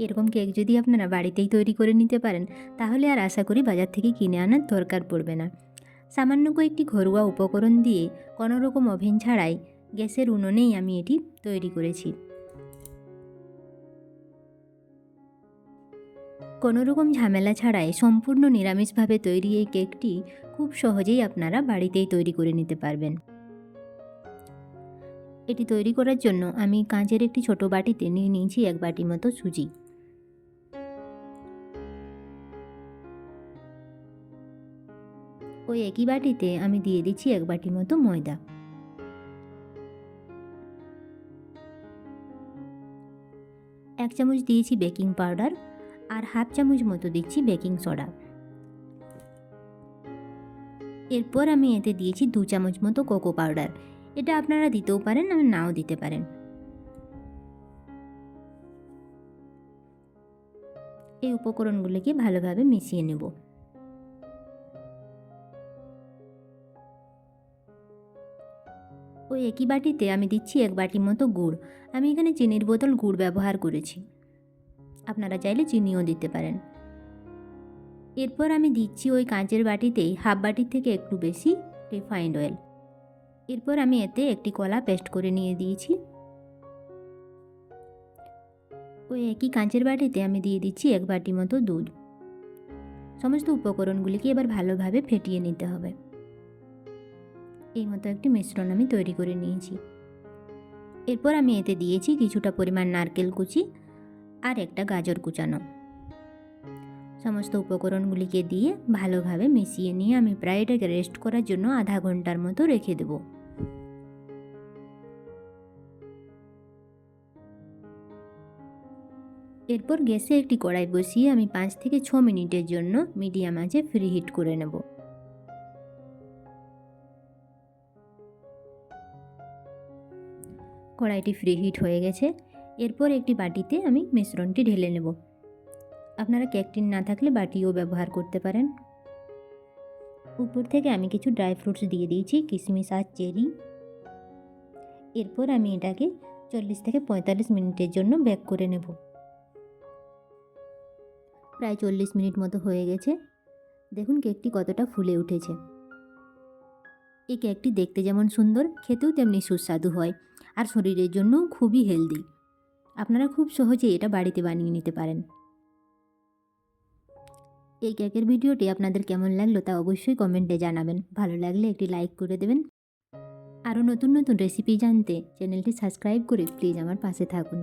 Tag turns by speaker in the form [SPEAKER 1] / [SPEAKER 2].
[SPEAKER 1] এরকম কেক যদি আপনারা বাড়িতেই তৈরি করে নিতে পারেন তাহলে আর আশা করি বাজার থেকে কিনে আনার দরকার পড়বে না। সামান্য কয়েকটি ঘরোয়া উপকরণ দিয়ে কোনো রকম ওভেন ছাড়াই গ্যাসের উনুনেই আমি এটি তৈরি করেছি। কোনো রকম ঝামেলা ছাড়াই সম্পূর্ণ নিরামিষভাবে তৈরি এই কেকটি খুব সহজেই আপনারা বাড়িতেই তৈরি করে নিতে পারবেন। এটি তৈরি করার জন্য আমি কাঁচের একটি ছোট বাটিতে নিয়ে নিয়েছি 1 বাটি মতো সুজি। ওই একই বাটিতে আমি দিয়ে দিচ্ছি 1 বাটি মতো ময়দা। এক চামচ দিয়েছি বেকিং পাউডার আর হাফ চামচ মতো দিচ্ছি বেকিং সোডা। এরপর আমি এতে দিয়েছি 2 চামচ মতো কোকো পাউডার। এটা আপনারা দিতেও পারেন আর নাও দিতে পারেন। এই উপকরণগুলোকে ভালোভাবে মিশিয়ে নেব। ওই একই বাটিতে আমি দিচ্ছি 1 বাটি মতো গুড়। আমি এখানে চিনির বোতল গুড় ব্যবহার করেছি, আপনারা চাইলে চিনিও দিতে পারেন। এরপর আমি দিচ্ছি ওই কাঁচের বাটিতেই হাফ বাটির থেকে একটু বেশি রিফাইন্ড অয়েল। এরপর আমি এতে একটি কলা পেস্ট করে নিয়ে দিয়েছি। ওই একই কাঁচের বাটিতে আমি দিয়ে দিচ্ছি 1 বাটি মতো দুধ। সমস্ত উপকরণগুলিকে এবার ভালোভাবে ফেটিয়ে নিতে হবে। এই মতো একটি মিশ্রণ আমি তৈরি করে নিয়েছি। এরপর আমি এতে দিয়েছি কিছুটা পরিমাণ নারকেল কুচি আর একটা গাজর কুচানো। সমস্ত উপকরণগুলিকে দিয়ে ভালোভাবে মিশিয়ে নিয়ে আমি প্রায় এটাকে রেস্ট করার জন্য আধা ঘন্টার মতো রেখে দেব। এরপর গ্যাসে একটি কড়াই বসিয়ে আমি 5 থেকে 6 মিনিটের জন্য মিডিয়াম আঁচে প্রি হিট করে নেব। কড়াইটি প্রি হিট হয়ে গেছে। এরপর একটি বাটিতে আমি মিশ্রণটি ঢেলে নেব। আপনারা কেক টিন না থাকলে বাটিও ব্যবহার করতে পারেন। উপর থেকে আমি কিছু ড্রাই ফ্রুটস দিয়ে দিয়েছি, কিশমিশ আর চেরি। এরপর আমি এটাকে 40 থেকে 45 মিনিটের জন্য বেক করে নেব। প্রায় 40 মিনিট মতো হয়ে গেছে। দেখুন কেকটি কতটা ফুলে উঠেছে। এই কেকটি দেখতে যেমন সুন্দর, খেতেও তেমনি সুস্বাদু হয় আর শরীরের জন্যও খুবই হেলদি। আপনারা খুব সহজেই এটা বাড়িতে বানিয়ে নিতে পারেন। এই কেকের ভিডিওটি আপনাদের কেমন লাগলো তা অবশ্যই কমেন্টে জানাবেন। ভালো লাগলে একটি লাইক করে দেবেন। আরও নতুন নতুন রেসিপি জানতে চ্যানেলটি সাবস্ক্রাইব করে প্লিজ আমার পাশে থাকুন।